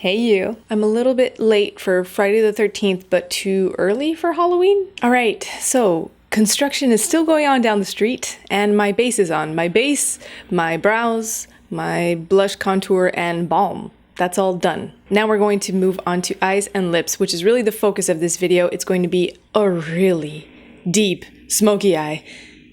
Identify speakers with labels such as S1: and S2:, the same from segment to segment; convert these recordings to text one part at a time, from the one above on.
S1: Hey you. I'm a little bit late for Friday the 13th, but too early for Halloween? All right, so construction is still going on down the street, and my base is on. My base, my brows, my blush contour, and balm. That's all done. Now we're going to move on to eyes and lips, which is really the focus of this video. It's going to be a really deep smoky eye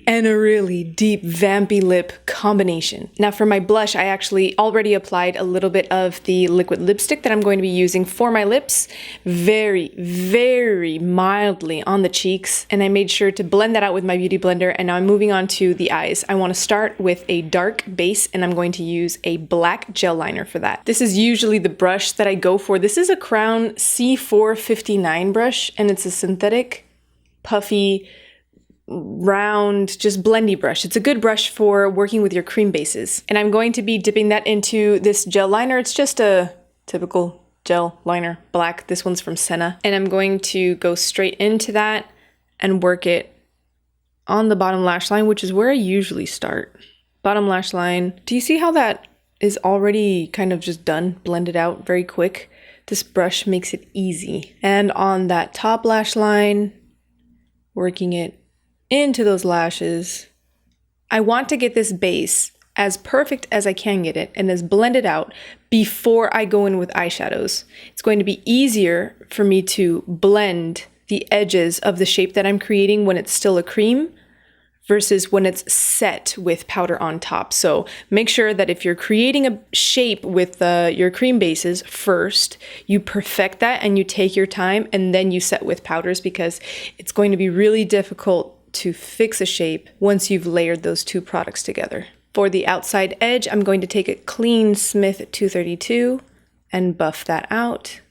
S1: and a really deep vampy lip combination. Now for my blush, I actually already applied a little bit of the liquid lipstick that I'm going to be using for my lips, very, very mildly on the cheeks. And I made sure to blend that out with my beauty blender. And now I'm moving on to the eyes. I want to start with a dark base, and I'm going to use a black gel liner for that. This is usually the brush that I go for. This is a Crown C459 brush, and it's a synthetic, puffy, round, just blendy brush. It's a good brush for working with your cream bases. And I'm going to be dipping that into this gel liner. It's just a typical gel liner, black. This one's from Senna. And I'm going to go straight into that and work it on the bottom lash line, which is where I usually start. Bottom lash line. Do you see how that is already kind of just done, blended out very quick? This brush makes it easy. And on that top lash line, working it into those lashes. I want to get this base as perfect as I can get it and as blended out before I go in with eyeshadows. It's going to be easier for me to blend the edges of the shape that I'm creating when it's still a cream versus when it's set with powder on top. So make sure that if you're creating a shape with your cream bases first, you perfect that and you take your time and then you set with powders, because it's going to be really difficult to fix a shape once you've layered those two products together. For the outside edge, I'm going to take a clean Smith 232 and buff that out.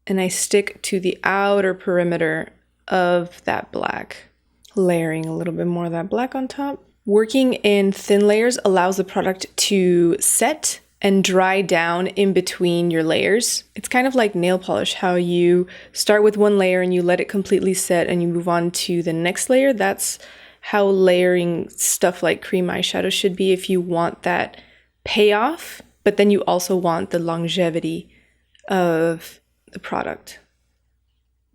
S1: And I stick to the outer perimeter of that black, layering a little bit more of that black on top. Working in thin layers allows the product to set and dry down in between your layers. It's kind of like nail polish, how you start with one layer and you let it completely set and you move on to the next layer. That's how layering stuff like cream eyeshadow should be if you want that payoff, but then you also want the longevity of the product.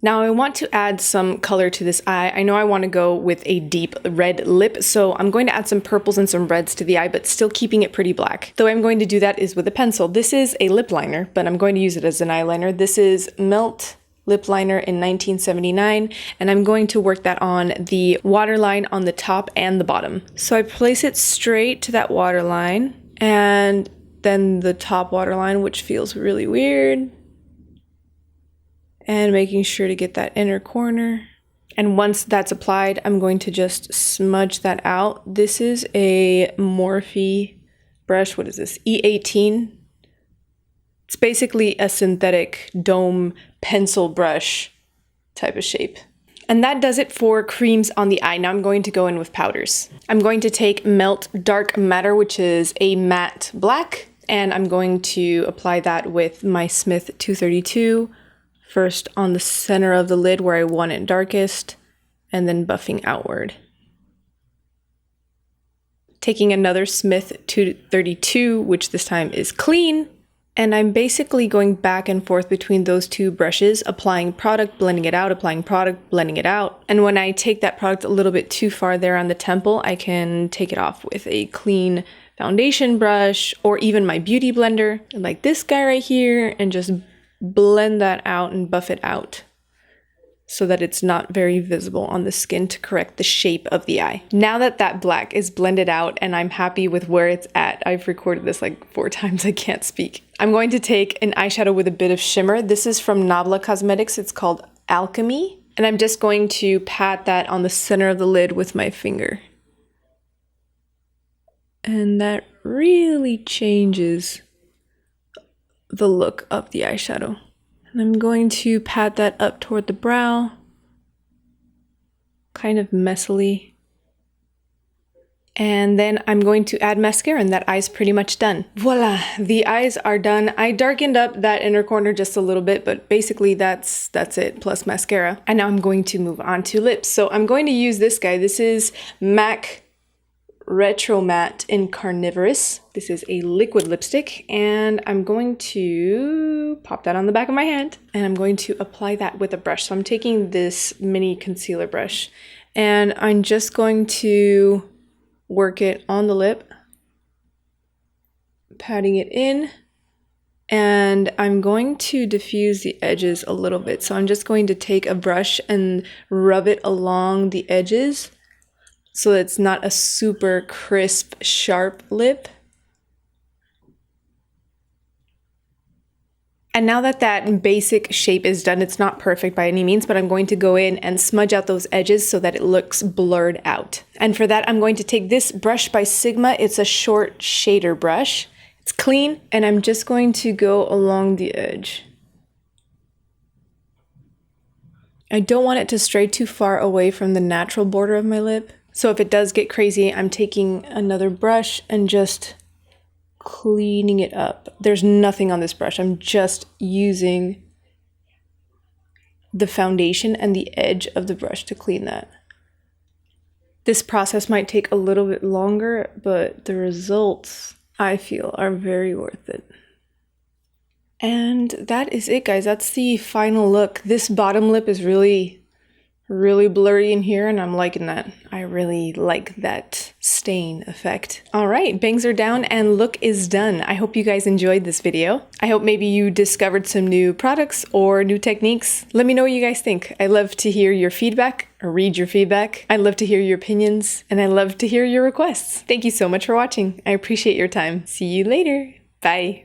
S1: Now I want to add some color to this eye. I know I want to go with a deep red lip, so I'm going to add some purples and some reds to the eye, but still keeping it pretty black. The way I'm going to do that is with a pencil. This is a lip liner, but I'm going to use it as an eyeliner. This is Melt Lip Liner in 1979, and I'm going to work that on the waterline on the top and the bottom. So I place it straight to that waterline, and then the top waterline, which feels really weird. And making sure to get that inner corner. And once that's applied, I'm going to just smudge that out. This is a Morphe brush. What is this? E18. It's basically a synthetic dome pencil brush type of shape. And that does it for creams on the eye. Now I'm going to go in with powders. I'm going to take Melt Dark Matter, which is a matte black, and I'm going to apply that with my Smith 232. First on the center of the lid where I want it darkest, and then buffing outward. Taking another Smith 232, which this time is clean, and I'm basically going back and forth between those two brushes, applying product, blending it out, applying product, blending it out. And when I take that product a little bit too far there on the temple, I can take it off with a clean foundation brush or even my beauty blender, like this guy right here, and just blend that out and buff it out so that it's not very visible on the skin to correct the shape of the eye. Now that that black is blended out and I'm happy with where it's at, I've recorded this like 4 times, I can't speak. I'm going to take an eyeshadow with a bit of shimmer. This is from Nabla Cosmetics. It's called Alchemy. And I'm just going to pat that on the center of the lid with my finger. And that really changes the look of the eyeshadow. And I'm going to pat that up toward the brow, kind of messily. And then I'm going to add mascara, and that eye's pretty much done. Voila, the eyes are done. I darkened up that inner corner just a little bit, but basically that's it, plus mascara. And now I'm going to move on to lips. So I'm going to use this guy. This is MAC Retro Matte in Carnivorous. This is a liquid lipstick, and I'm going to pop that on the back of my hand, and I'm going to apply that with a brush. So I'm taking this mini concealer brush, and I'm just going to work it on the lip, patting it in, and I'm going to diffuse the edges a little bit. So I'm just going to take a brush and rub it along the edges so that it's not a super crisp, sharp lip. And now that that basic shape is done, it's not perfect by any means, but I'm going to go in and smudge out those edges so that it looks blurred out. And for that, I'm going to take this brush by Sigma. It's a short shader brush. It's clean, and I'm just going to go along the edge. I don't want it to stray too far away from the natural border of my lip. So if it does get crazy, I'm taking another brush and just cleaning it up. There's nothing on this brush. I'm just using the foundation and the edge of the brush to clean that. This process might take a little bit longer, but the results, I feel, are very worth it. And that is it, guys. That's the final look. This bottom lip is really blurry in here, and I'm liking that. I really like that stain effect. All right, bangs are down and look is done. I hope you guys enjoyed this video. I hope maybe you discovered some new products or new techniques. Let me know what you guys think. I love to hear your feedback or read your feedback. I love to hear your opinions, and I love to hear your requests. Thank you so much for watching. I appreciate your time. See you later. Bye.